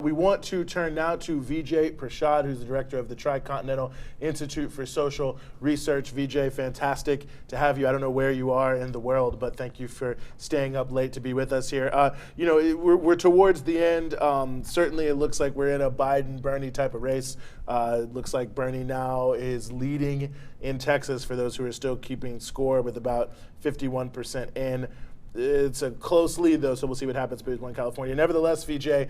We want to turn now to Vijay Prashad, who's the director of the TriContiential Institute for Social Research. Vijay, fantastic to have you. I don't know where you are in the world, but thank you for staying up late to be with us here. We're towards the end. Certainly it looks like we're in a Biden-Bernie type of race. It looks like Bernie now is leading in Texas for those who are still keeping score with about 51% in. It's a close lead, though, so we'll see what happens in California. Nevertheless, Vijay,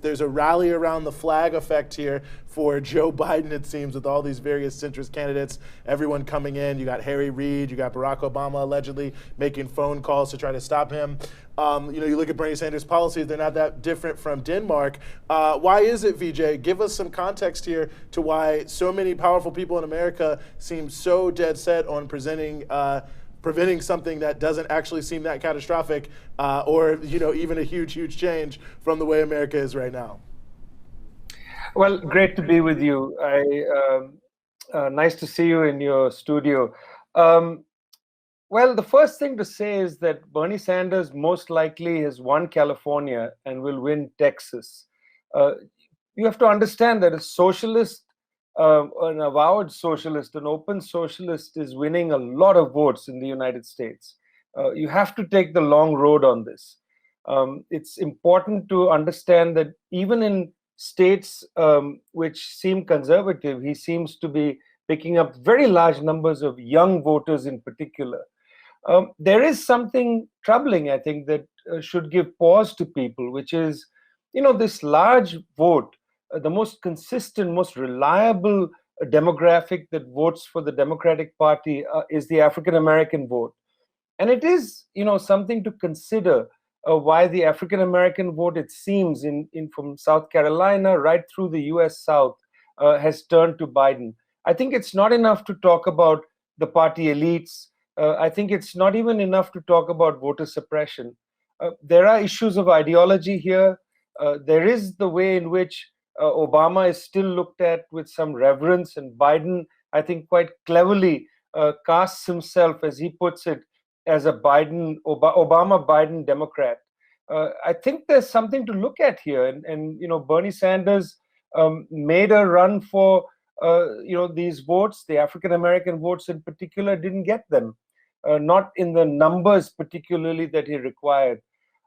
there's a rally around the flag effect here for Joe Biden, it seems, with all these various centrist candidates, everyone coming in. You got Harry Reid, you got Barack Obama allegedly making phone calls to try to stop him. You look at Bernie Sanders' policies, they're not that different from Denmark. Why is it, Vijay? Give us some context here to why so many powerful people in America seem so dead set on preventing something that doesn't actually seem that catastrophic, or even a huge change from the way America is right now. Well, great to be with you. Nice to see you in your studio. Well, the first thing to say is that Bernie Sanders most likely has won California and will win Texas. You have to understand that a socialist, an avowed socialist, an open socialist is winning a lot of votes in the United States. You have to take the long road on this. It's important to understand that even in states which seem conservative, he seems to be picking up very large numbers of young voters in particular. There is something troubling, I think, that should give pause to people, which is, this large vote, the most consistent, most reliable demographic that votes for the Democratic Party is the African-American vote. And it is, something to consider why the African-American vote, it seems, from South Carolina right through the US South, has turned to Biden. I think it's not enough to talk about the party elites. I think it's not even enough to talk about voter suppression. There are issues of ideology here. There is the way in which Obama is still looked at with some reverence, and Biden, I think, quite cleverly casts himself, as he puts it, as a Obama-Biden Democrat. I think there's something to look at here, and Bernie Sanders made a run for these votes. The African-American votes in particular didn't get them, not in the numbers particularly that he required.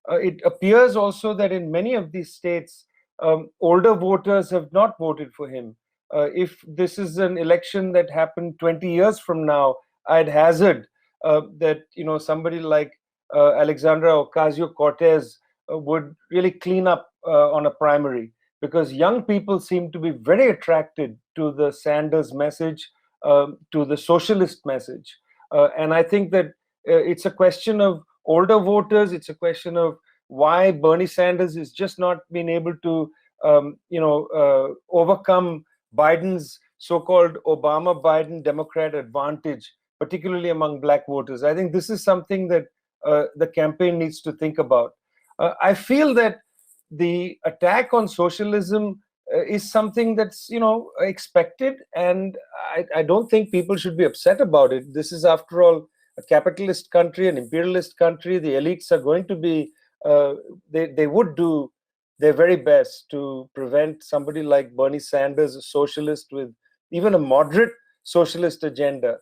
It appears also that in many of these states, older voters have not voted for him. If this is an election that happened 20 years from now, I'd hazard that somebody like Alexandra Ocasio-Cortez would really clean up on a primary, because young people seem to be very attracted to the Sanders message, to the socialist message. And I think that it's a question of older voters. It's a question of why Bernie Sanders is just not being able to, overcome Biden's so-called Obama-Biden Democrat advantage, particularly among black voters. I think this is something that the campaign needs to think about. I feel that the attack on socialism is something that's, expected, and I don't think people should be upset about it. This is, after all, a capitalist country, an imperialist country. The elites are going to be, they would do their very best to prevent somebody like Bernie Sanders, a socialist with even a moderate socialist agenda,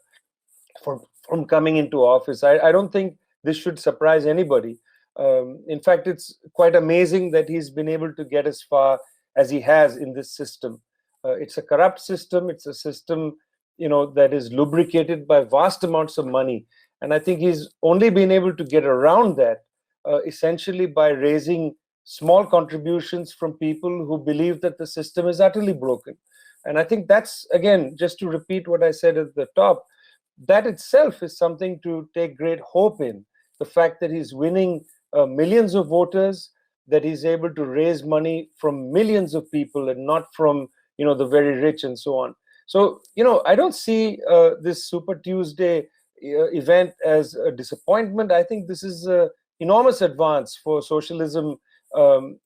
from coming into office. I don't think this should surprise anybody. In fact, it's quite amazing that he's been able to get as far as he has in this system. It's a corrupt system. It's a system, that is lubricated by vast amounts of money. And I think he's only been able to get around that essentially by raising small contributions from people who believe that the system is utterly broken. And I think that's, again, just to repeat what I said at the top, that itself is something to take great hope in. The fact that he's winning millions of voters, that he's able to raise money from millions of people and not from, the very rich and so on. So, I don't see this Super Tuesday event as a disappointment. I think this is an enormous advance for socialism, on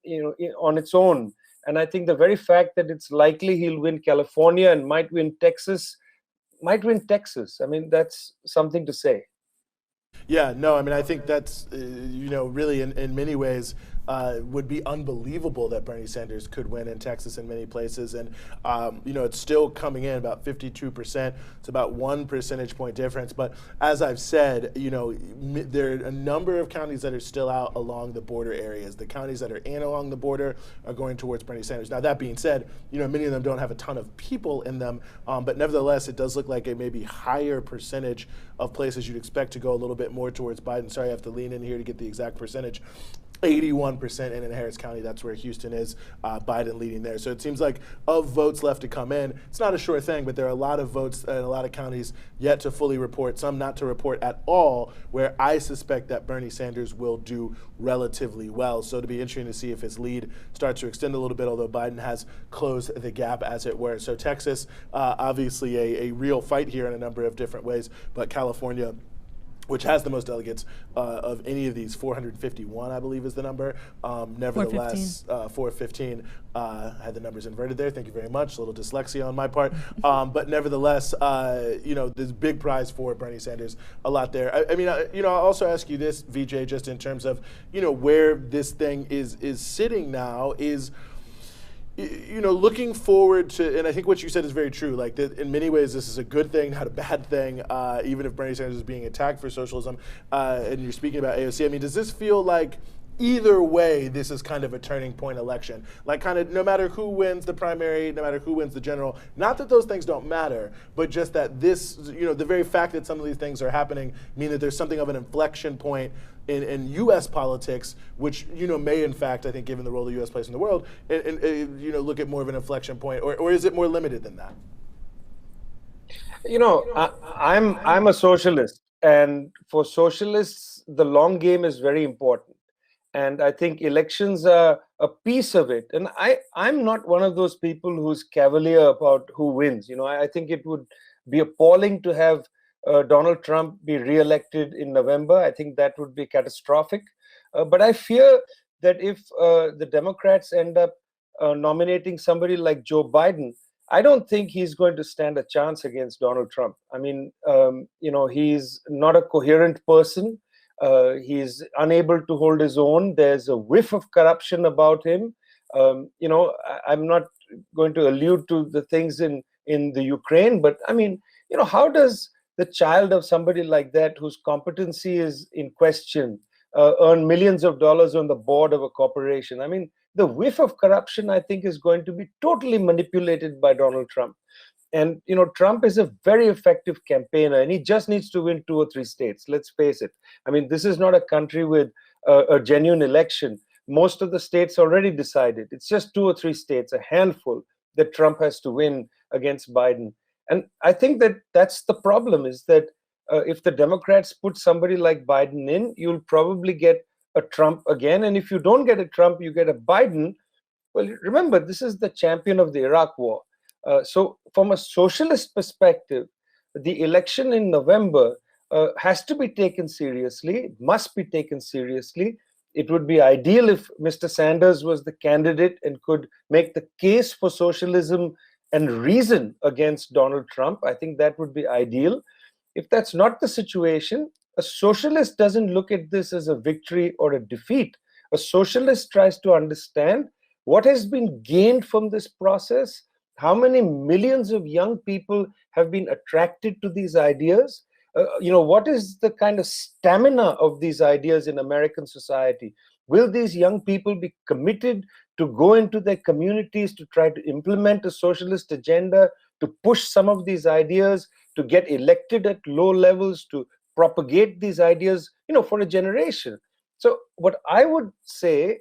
its own. And I think the very fact that it's likely he'll win California and might win Texas, I mean, that's something to say. Yeah, no, I mean, I think that's, really in many ways would be unbelievable that Bernie Sanders could win in Texas in many places. And, it's still coming in about 52%. It's about 1 percentage point difference. But as I've said, there are a number of counties that are still out along the border areas. The counties that are in along the border are going towards Bernie Sanders. Now, that being said, many of them don't have a ton of people in them, but nevertheless, it does look like a maybe higher percentage of places you'd expect to go a little bit more towards Biden. Sorry, I have to lean in here to get the exact percentage. 81% in Harris County, that's where Houston is, Biden leading there. So it seems like of votes left to come in, it's not a sure thing, but there are a lot of votes in a lot of counties yet to fully report, some not to report at all, where I suspect that Bernie Sanders will do relatively well. So it'll be interesting to see if his lead starts to extend a little bit, although Biden has closed the gap, as it were. So Texas, obviously a real fight here in a number of different ways, but California, which has the most delegates of any of these, 451, I believe is the number. Nevertheless, 415. I had the numbers inverted there. Thank you very much. A little dyslexia on my part. But nevertheless, there's a big prize for Bernie Sanders, a lot there. I'll also ask you this, Vijay, just in terms of, where this thing is sitting now is, looking forward to, and I think what you said is very true, like in many ways this is a good thing, not a bad thing, even if Bernie Sanders is being attacked for socialism, and you're speaking about AOC. Does this feel like either way this is kind of a turning point election? Like kind of no matter who wins the primary, no matter who wins the general, not that those things don't matter, but just that this, the very fact that some of these things are happening mean that there's something of an inflection point in U.S. politics, which may in fact, I think, given the role the U.S. plays in the world, and look at more of an inflection point, or is it more limited than that? I'm a socialist, and for socialists, the long game is very important, and I think elections are a piece of it. And I'm not one of those people who's cavalier about who wins. I think it would be appalling to have Donald Trump be re-elected in November. I think that would be catastrophic. But I fear that if the Democrats end up nominating somebody like Joe Biden, I don't think he's going to stand a chance against Donald Trump. He's not a coherent person. He's unable to hold his own. There's a whiff of corruption about him. I'm not going to allude to the things in the Ukraine, but how does the child of somebody like that, whose competency is in question, earn millions of dollars on the board of a corporation? The whiff of corruption, I think, is going to be totally manipulated by Donald Trump. And, Trump is a very effective campaigner, and he just needs to win 2 or 3 states. Let's face it. This is not a country with a genuine election. Most of the states already decided. It's just 2 or 3 states, a handful, that Trump has to win against Biden. And I think that that's the problem, is that if the Democrats put somebody like Biden in, you'll probably get a Trump again. And if you don't get a Trump, you get a Biden. Well, remember, this is the champion of the Iraq War. So from a socialist perspective, the election in November has to be taken seriously, must be taken seriously. It would be ideal if Mr. Sanders was the candidate and could make the case for socialism and reason against Donald Trump. I think that would be ideal. If that's not the situation, a socialist doesn't look at this as a victory or a defeat. A socialist tries to understand what has been gained from this process, how many millions of young people have been attracted to these ideas, what is the kind of stamina of these ideas in American society? Will these young people be committed to go into their communities to try to implement a socialist agenda, to push some of these ideas, to get elected at low levels, to propagate these ideas, for a generation? So what I would say,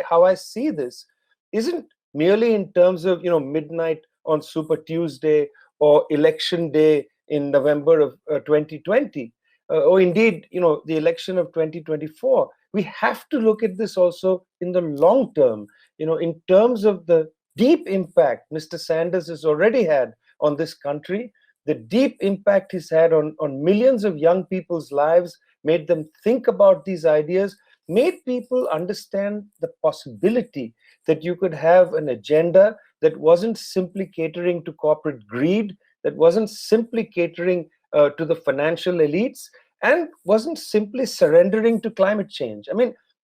how I see this, isn't merely in terms of, midnight on Super Tuesday or election day in November of 2020, or indeed, the election of 2024. We have to look at this also in the long term, in terms of the deep impact Mr. Sanders has already had on this country, the deep impact he's had on millions of young people's lives, made them think about these ideas, made people understand the possibility that you could have an agenda that wasn't simply catering to corporate greed, that wasn't simply catering to the financial elites, and wasn't simply surrendering to climate change.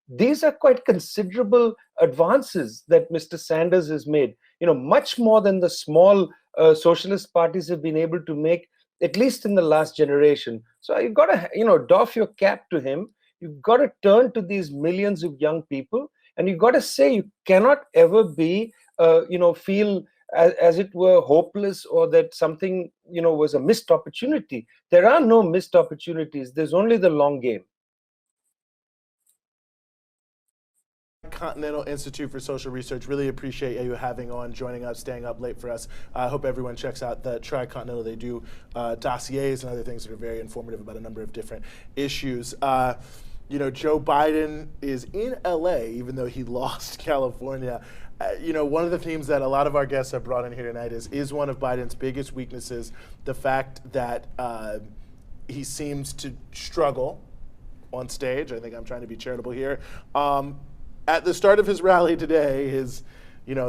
these are quite considerable advances that Mr. Sanders has made, much more than the small socialist parties have been able to make, at least in the last generation. So you've got to, doff your cap to him. You've got to turn to these millions of young people, and you've got to say you cannot ever be, feel as it were hopeless, or that something, was a missed opportunity. There are no missed opportunities. There's only the long game. Continental Institute for Social Research. Really appreciate you joining us, staying up late for us. I hope everyone checks out the TriContiential. They do dossiers and other things that are very informative about a number of different issues. Joe Biden is in LA, even though he lost California. One of the themes that a lot of our guests have brought in here tonight is one of Biden's biggest weaknesses, the fact that he seems to struggle on stage. I think I'm trying to be charitable here. At the start of his rally today,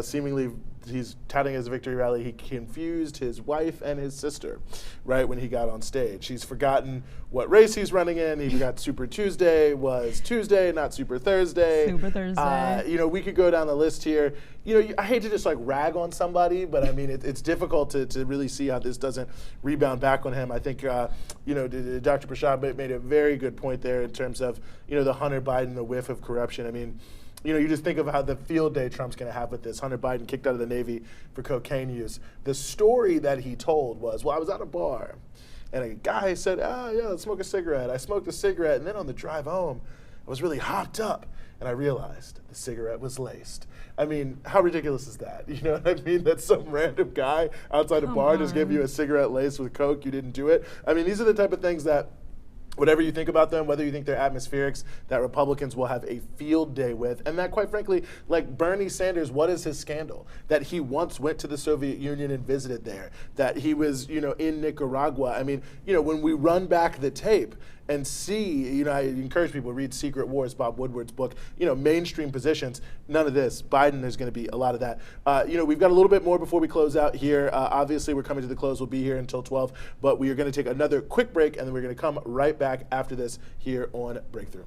seemingly he's touting his victory rally, he confused his wife and his sister right when he got on stage. He's forgotten what race he's running in. He forgot Super Tuesday was Tuesday, not Super Thursday. Super Thursday. We could go down the list here. I hate to just rag on somebody, but I mean, it's difficult to really see how this doesn't rebound back on him. I think, Dr. Prashad made a very good point there in terms of, the Hunter Biden, the whiff of corruption. I mean, you just think of how the field day Trump's going to have with this. Hunter Biden kicked out of the Navy for cocaine use. The story that he told was, I was at a bar, and a guy said, yeah, let's smoke a cigarette. I smoked a cigarette, and then on the drive home, I was really hopped up, and I realized the cigarette was laced. I mean, how ridiculous is that? You know what I mean? That some random guy outside a bar just gave you a cigarette laced with coke, you didn't do it. I mean, these are the type of things that, whatever you think about them, whether you think they're atmospherics, that Republicans will have a field day with. And that, quite frankly, like Bernie Sanders, what is his scandal? That he once went to the Soviet Union and visited there, that he was, in Nicaragua. I mean, when we run back the tape and see, I encourage people to read Secret Wars, Bob Woodward's book, mainstream positions, none of this. Biden, there's going to be a lot of that. We've got a little bit more before we close out here. Obviously, we're coming to the close. We'll be here until 12, but we are going to take another quick break, and then we're going to come right back after this here on Breakthrough.